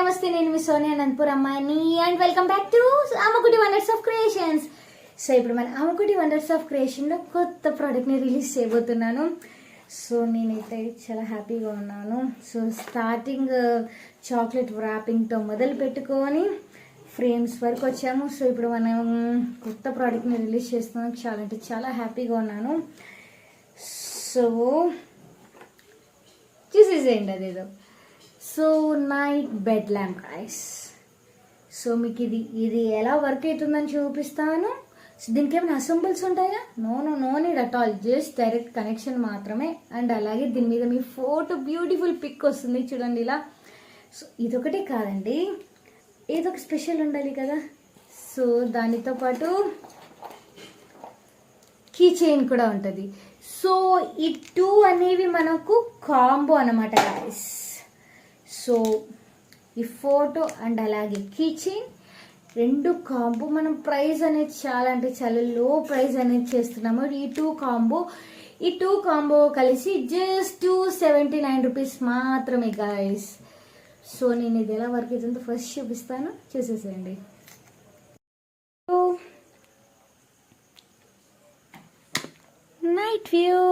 నమస్తే, నేను మీ సోనియా అనంతపూర్ అమ్మాయిని and welcome back to Ammakuti wonders of creations. So ఇప్పుడు మన అమ్మకుటి వండర్స్ ఆఫ్ క్రియేషన్లో కొత్త ప్రోడక్ట్ని రిలీజ్ చేయబోతున్నాను. సో నేనైతే చాలా హ్యాపీగా ఉన్నాను. సో స్టార్టింగ్ చాక్లెట్ ర్యాపింగ్తో మొదలు పెట్టుకొని ఫ్రేమ్స్ వరకు వచ్చాము. సో ఇప్పుడు మనం కొత్త ప్రోడక్ట్ని రిలీజ్ చేస్తున్నాం. చాలా అంటే చాలా హ్యాపీగా ఉన్నాను. సో చూసేసేయండి అదేదో. So night bed lamp guys. So మీకు ఇది ఎలా వర్క్ అవుతుందని చూపిస్తాను. సో దీనికి ఏమైనా అసెంబుల్స్ ఉంటాయా? No need at all, just direct connection మాత్రమే. అండ్ అలాగే దీని మీద మీ ఫోటో బ్యూటిఫుల్ పిక్ వస్తుంది చూడండి ఇలా. సో ఇదొకటే కాదండి, ఏదో ఒక స్పెషల్ ఉండాలి కదా. సో దానితో పాటు కీ చైన్ కూడా ఉంటుంది. సో ఈ టూ అనేవి మనకు కాంబో అన్నమాట గైస్. సో ఈ ఫోటో అండ్ అలాగే కీ చైన్ రెండు కాంబో. మనం ప్రైస్ అనేది చాలా అంటే చాలా లో ప్రైస్ అనేది చేస్తున్నాము. ఈ టూ కాంబో కలిసి జస్ట్ 279 రూపీస్ మాత్రమే గైస్. సో నేను ఇది ఎలా వర్క్ అవుతుందో ఫస్ట్ చూపిస్తాను, చూసేసేయండి. Night view.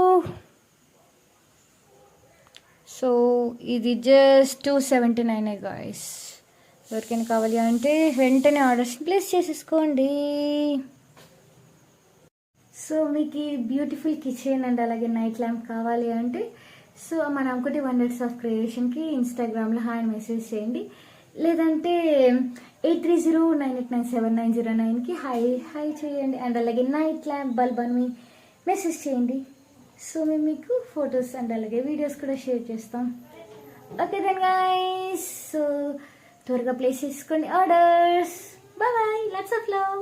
సో ఇది జస్ట్ 279 గాయస్. ఎవరికైనా కావాలి అంటే వెంటనే ఆర్డర్స్ ప్లేస్ చేసేసుకోండి. సో మీకు ఈ బ్యూటిఫుల్ కిచెన్ అండ్ అలాగే నైట్ ల్యాంప్ కావాలి అంటే సో మన ఒకటి వండర్స్ ఆఫ్ క్రియేషన్కి ఇన్స్టాగ్రామ్లో హాయ్ మెసేజ్ చేయండి. లేదంటే 8309897909కి హాయ్ చేయండి. అండ్ అలాగే నైట్ ల్యాంప్ బల్బ్ అని మెసేజ్ చేయండి. సో మేము మీకు ఫొటోస్ అండ్ అలాగే వీడియోస్ కూడా షేర్ చేస్తాం. Okay then guys. సో త్వరగా ప్లేస్ చేసుకోండి orders. Bye, lots of love.